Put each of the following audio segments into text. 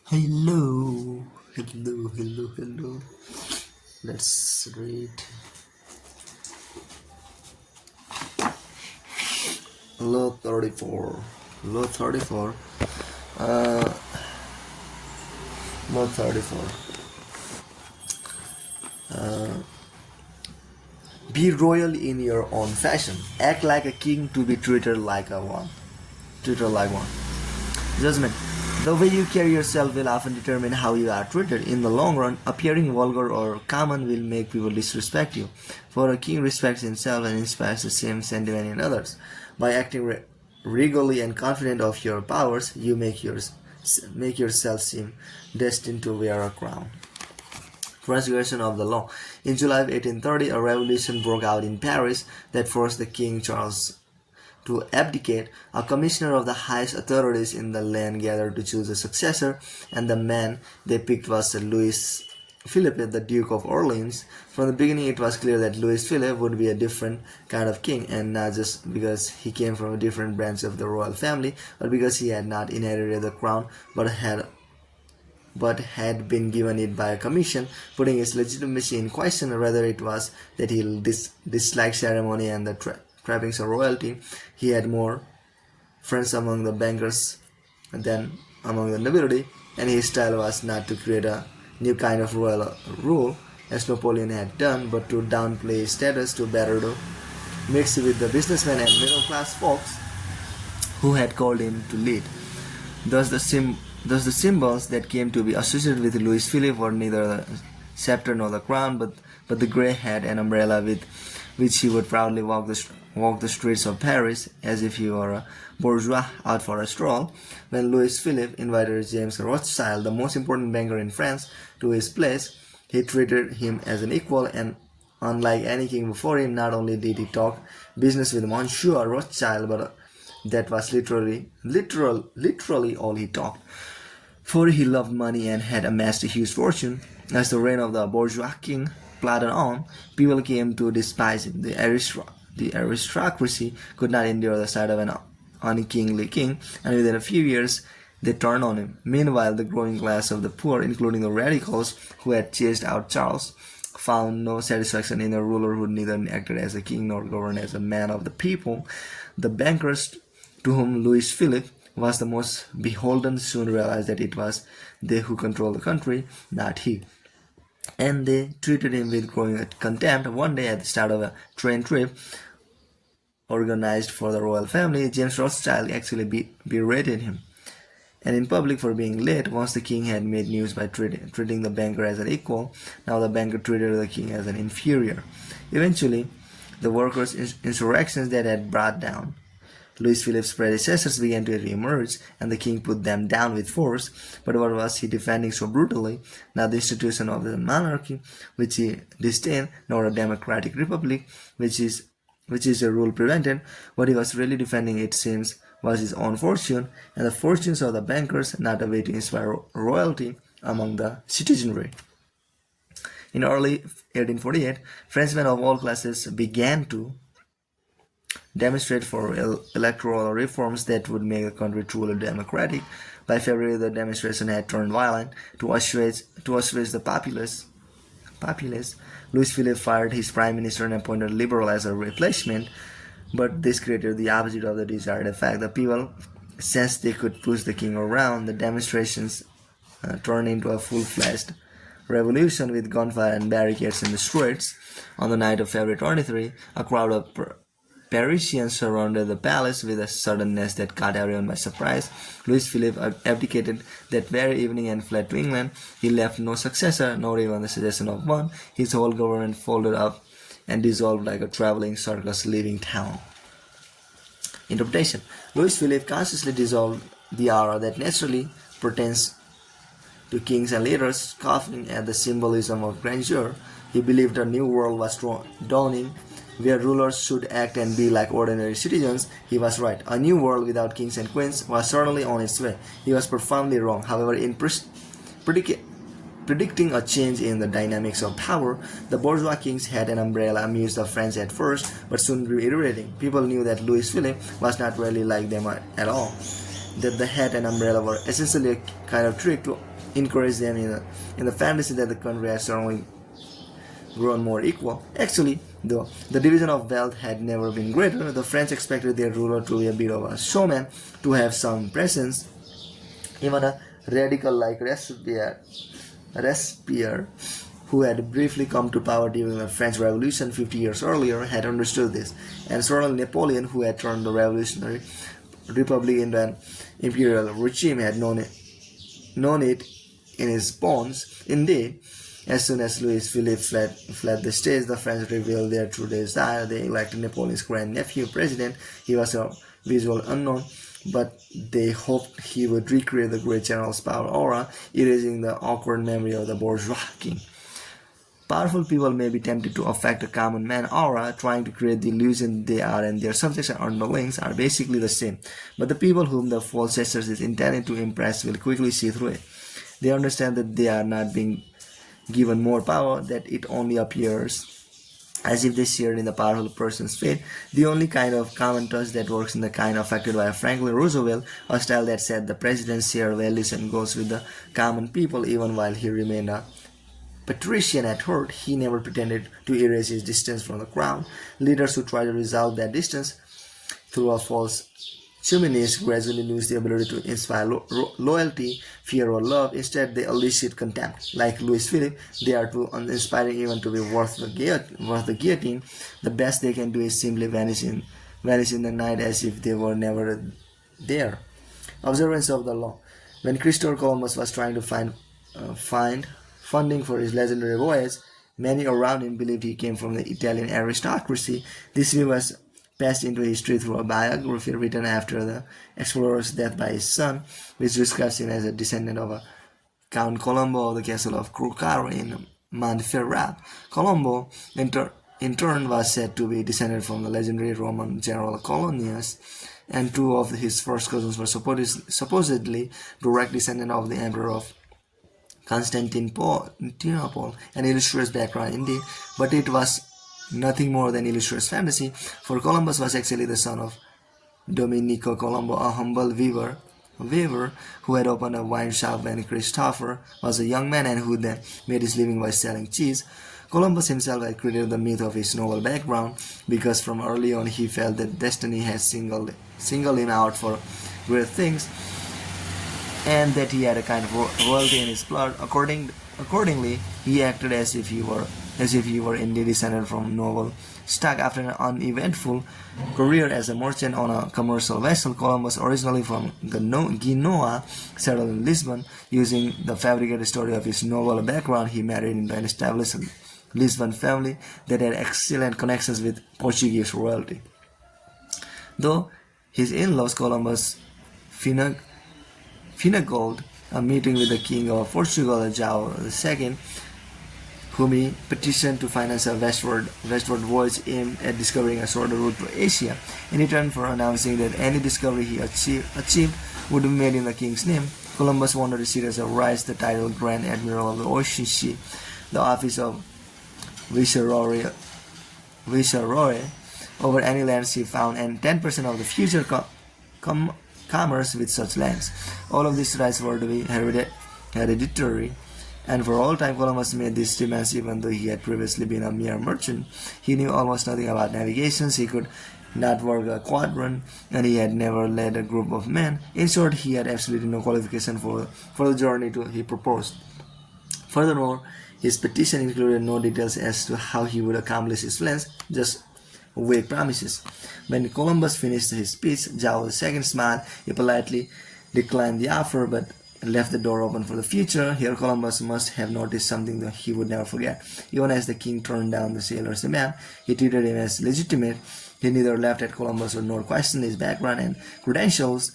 Hello, hello, hello, hello. Let's read Law 34. Law 34. Uh, Law 34. Be royal in your own fashion. Act like a king to be treated like a one. Treated like one. Judgment. The way you carry yourself will often determine how you are treated. In the long run, appearing vulgar or common will make people disrespect you. For a king respects himself and inspires the same sentiment in others. By acting regally and confident of your powers, you make yourself seem destined to wear a crown. Transgression of the law. In July of 1830, a revolution broke out in Paris that forced the King Charles to abdicate. A commissioner of the highest authorities in the land gathered to choose a successor, and the man they picked was Louis Philippe, the Duke of Orleans. From the beginning, it was clear that Louis Philippe would be a different kind of king, and not just because he came from a different branch of the royal family, but because he had not inherited the crown, but had been given it by a commission, putting his legitimacy in question. Whether it was that he disliked ceremony and the trappings of royalty, he had more friends among the bankers than among the nobility, and his style was not to create a new kind of royal rule, as Napoleon had done, but to downplay his status to better to mix with the businessmen and middle-class folks who had called him to lead. Thus the symbols that came to be associated with Louis Philippe were neither the scepter nor the crown, but the grey hat and umbrella with which he would proudly walk the streets of Paris as if he were a bourgeois out for a stroll. When Louis Philippe invited James Rothschild, the most important banker in France, to his place, he treated him as an equal, and unlike any king before him, not only did he talk business with Monsieur Rothschild, but that was literally all he talked. For he loved money and had amassed a huge fortune. As the reign of the bourgeois king plodded on, people came to despise him. The aristocracy could not endure the sight of an unkingly king, and within a few years they turned on him. Meanwhile, the growing class of the poor, including the radicals who had chased out Charles, found no satisfaction in a ruler who neither acted as a king nor governed as a man of the people. The bankers, to whom Louis Philippe was the most beholden, soon realized that it was they who controlled the country, not he, and they treated him with growing contempt. One day, at the start of a train trip organized for the royal family, James Rothschild actually berated him, and in public, for being late. Once the king had made news by treating the banker as an equal, now the banker treated the king as an inferior. Eventually, the workers' insurrections that had brought down Louis Philippe's predecessors began to re-emerge, and the king put them down with force. But what was he defending so brutally? Not the institution of the monarchy, which he disdained, nor a democratic republic, which is a rule prevented. What he was really defending, it seems, was his own fortune, and the fortunes of the bankers, not a way to inspire royalty among the citizenry. In early 1848, Frenchmen of all classes began to demonstrate for electoral reforms that would make the country truly democratic. By February, the demonstration had turned violent. To assuage the populace, Louis Philippe fired his prime minister and appointed a liberal as a replacement, but this created the opposite of the desired effect. The people sensed they could push the king around. The demonstrations turned into a full-fledged revolution with gunfire and barricades in the streets. On the night of February 23, a crowd of Parisians surrounded the palace with a suddenness that caught everyone by surprise. Louis Philippe abdicated that very evening and fled to England. He left no successor, nor even the suggestion of one. His whole government folded up and dissolved like a traveling circus leaving town. Interpretation. Louis Philippe consciously dissolved the aura that naturally pertains to kings and leaders, scoffing at the symbolism of grandeur. He believed a new world was dawning, where rulers should act and be like ordinary citizens. He was right. A new world without kings and queens was certainly on its way. He was profoundly wrong. However, in predicting a change in the dynamics of power, the bourgeois king's hat and umbrella amused the French at first, but soon grew irritating. People knew that Louis Philippe was not really like them at all, that the hat and umbrella were essentially a kind of trick to encourage them in the fantasy that the country has suddenly grown more equal. Actually, though, the division of wealth had never been greater. The French expected their ruler to be a bit of a showman, to have some presence. Even a radical like Robespierre, who had briefly come to power during the French Revolution 50 years earlier, had understood this, and Colonel Napoleon, who had turned the revolutionary republic into an imperial regime, had known it in his bones. Indeed, as soon as Louis Philippe fled the stage, the French revealed their true desire. They elected Napoleon's grandnephew president. He was a visual unknown, but they hoped he would recreate the great general's power aura, erasing the awkward memory of the bourgeois king. Powerful people may be tempted to affect a common man aura, trying to create the illusion they are, and their subjects and underlings are basically the same. But the people whom the false gestures is intended to impress will quickly see through it. They understand that they are not being given more power, that it only appears as if they shared in the powerful person's fate. The only kind of common touch that works in the kind affected by Franklin Roosevelt, a style that said the president shared values and goals with the common people even while he remained a patrician at heart. He never pretended to erase his distance from the crowd. Leaders who try to resolve that distance through a false chimneys gradually lose the ability to inspire loyalty, fear, or love. Instead, they elicit contempt. Like Louis Philippe, they are too uninspiring even to be worth the guillotine. The best they can do is simply vanish in the night as if they were never there. Observance of the law. When Christopher Columbus was trying to find funding for his legendary voyage, many around him believed he came from the Italian aristocracy. This view was passed into history through a biography written after the explorer's death by his son, which describes him as a descendant of a Count Colombo of the castle of Corcaro in Montferrat. Colombo, in turn, was said to be descended from the legendary Roman general Colonius, and two of his first cousins were supposedly direct descendants of the emperor of Constantinople, an illustrious background indeed, but it was nothing more than illustrious fantasy, for Columbus was actually the son of Domenico Colombo, a humble weaver who had opened a wine shop when Christopher was a young man and who then made his living by selling cheese. Columbus himself had created the myth of his noble background because from early on he felt that destiny had singled him out for great things, and that he had a kind of royalty in his blood. Accordingly, he acted as if he were indeed descended from noble stock. After an uneventful career as a merchant on a commercial vessel, Columbus, originally from Genoa, settled in Lisbon. Using the fabricated story of his noble background, he married into an established Lisbon family that had excellent connections with Portuguese royalty. Though his in-laws, Columbus finagled a meeting with the king of Portugal, João II, whom he petitioned to finance a westward voyage aimed at discovering a shorter route to Asia. In return for announcing that any discovery he achieved would be made in the king's name, Columbus wanted to seriously raise the title Grand Admiral of the Ocean Sea, the office of Viceroy over any lands he found, and 10% of the future commerce with such lands. All of these rights were to be hereditary, and for all time Columbus made these demands even though he had previously been a mere merchant. He knew almost nothing about navigations, he could not work a quadrant, and he had never led a group of men. In short, he had absolutely no qualification for the journey he proposed. Furthermore, his petition included no details as to how he would accomplish his plans, just vague promises. When Columbus finished his speech, João II smiled. He politely declined the offer, but left the door open for the future. Here Columbus must have noticed something that he would never forget. Even as the king turned down the sailor's demand, he treated him as legitimate. He neither laughed at Columbus nor questioned his background and credentials.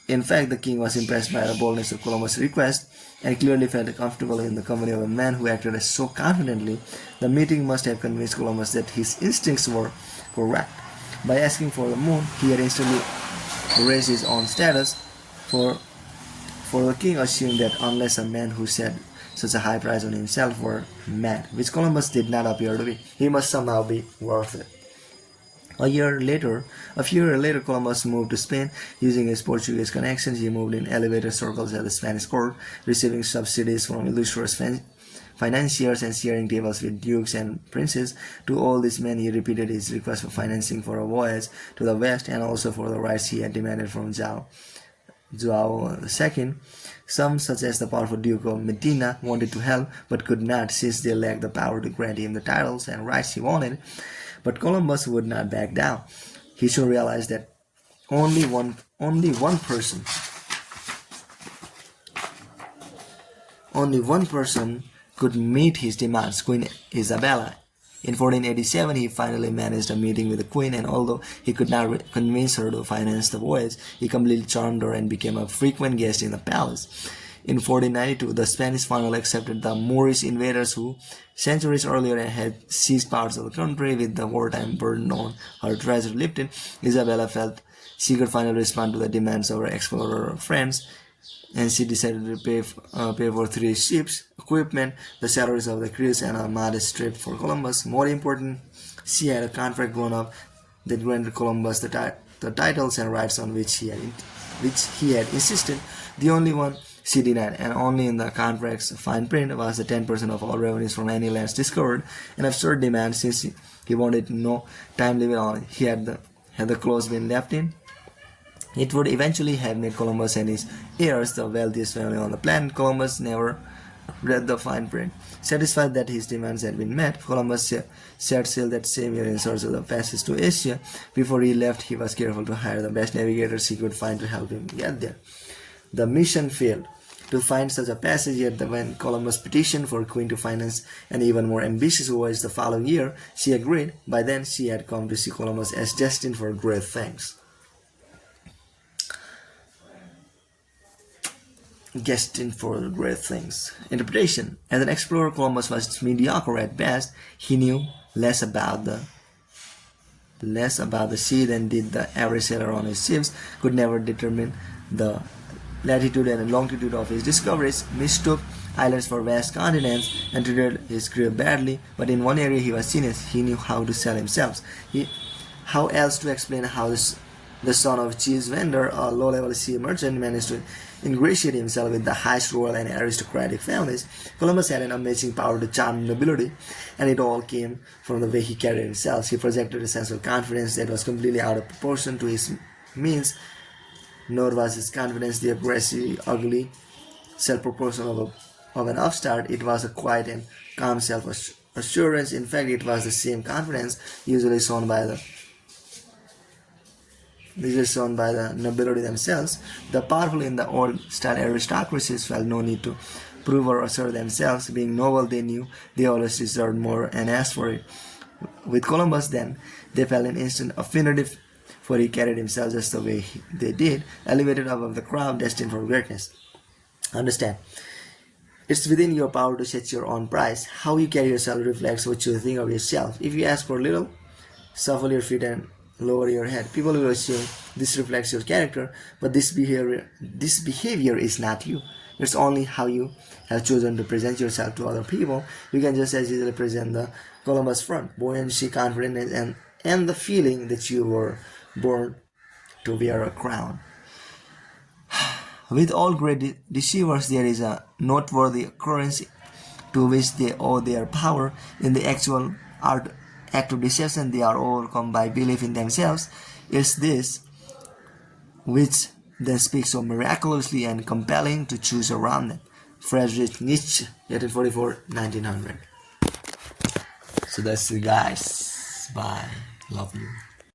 In fact, the king was impressed by the boldness of Columbus' request and clearly felt comfortable in the company of a man who acted so confidently. The meeting must have convinced Columbus that his instincts were correct. By asking for the moon, he had instantly raised his own status, for the king assumed that unless a man who set such a high price on himself were mad, which Columbus did not appear to be, he must somehow be worth it. A few years later, Columbus moved to Spain. Using his Portuguese connections, he moved in elevator circles at the Spanish court, receiving subsidies from illustrious financiers and sharing tables with dukes and princes. To all these men, he repeated his request for financing for a voyage to the west and also for the rights he had demanded from João II. Some, such as the powerful Duke of Medina, wanted to help but could not, since they lacked the power to grant him the titles and rights he wanted. But Columbus would not back down. He soon realized that only one person could meet his demands, Queen Isabella. In 1487, he finally managed a meeting with the Queen, and although he could not convince her to finance the voyage, he completely charmed her and became a frequent guest in the palace. In 1492, the Spanish finally accepted the Moorish invaders who, centuries earlier, had seized parts of the country. With the wartime burden on her treasure lifted, Isabella felt she could finally respond to the demands of her explorer friends, and she decided to pay for 3 ships, equipment, the salaries of the crews, and a modest trip for Columbus. More important, she had a contract drawn up that granted Columbus the titles and rights on which he had insisted. The only one she denied, and only in the contract's fine print, was the 10% of all revenues from any lands discovered, an absurd demand since he wanted no time limit on it. Had the clause been left in, it would eventually have made Columbus and his heirs the wealthiest family on the planet. Columbus never read the fine print. Satisfied that his demands had been met, Columbus set sail that same year in search of the passage to Asia. Before he left, he was careful to hire the best navigators he could find to help him get there. The mission failed to find such a passage, yet when Columbus petitioned for Queen to finance an even more ambitious voyage the following year, she agreed. By then, she had come to see Columbus as destined for great things. Interpretation. As an explorer, Columbus was mediocre at best. He knew less about the sea than did the average sailor on his ships, could never determine the latitude and longitude of his discoveries, mistook islands for vast continents, and treated his crew badly. But in one area he was genius. He knew how to sell himself. How else to explain how the son of cheese vendor, a low-level sea merchant, managed to ingratiate himself with the highest royal and aristocratic families? Columbus had an amazing power to charm nobility, and it all came from the way he carried himself. He projected a sense of confidence that was completely out of proportion to his means. Nor was his confidence the aggressive, ugly self-proportion of an upstart. It was a quiet and calm self-assurance. In fact, it was the same confidence usually shown by the nobility themselves. The powerful in the old-style aristocracies felt no need to prove or assert themselves. Being noble, they knew they always deserved more and asked for it. With Columbus, then, they felt an instant affinity, for he carried himself just the way they did, elevated above the crowd, destined for greatness. Understand, it's within your power to set your own price. How you carry yourself reflects what you think of yourself. If you ask for little, shuffle your feet and lower your head, people will assume this reflects your character, but this behavior is not you. It's only how you have chosen to present yourself to other people. You can just as easily present the Columbus front, buoyancy, confidence, and the feeling that you were born to wear a crown. With all great deceivers, there is a noteworthy occurrence to which they owe their power. In the actual act of deception, they are overcome by belief in themselves. It's this which then speaks so miraculously and compelling to choose around them. Friedrich Nietzsche, 1844-1900. So that's it, guys. Bye. Love you.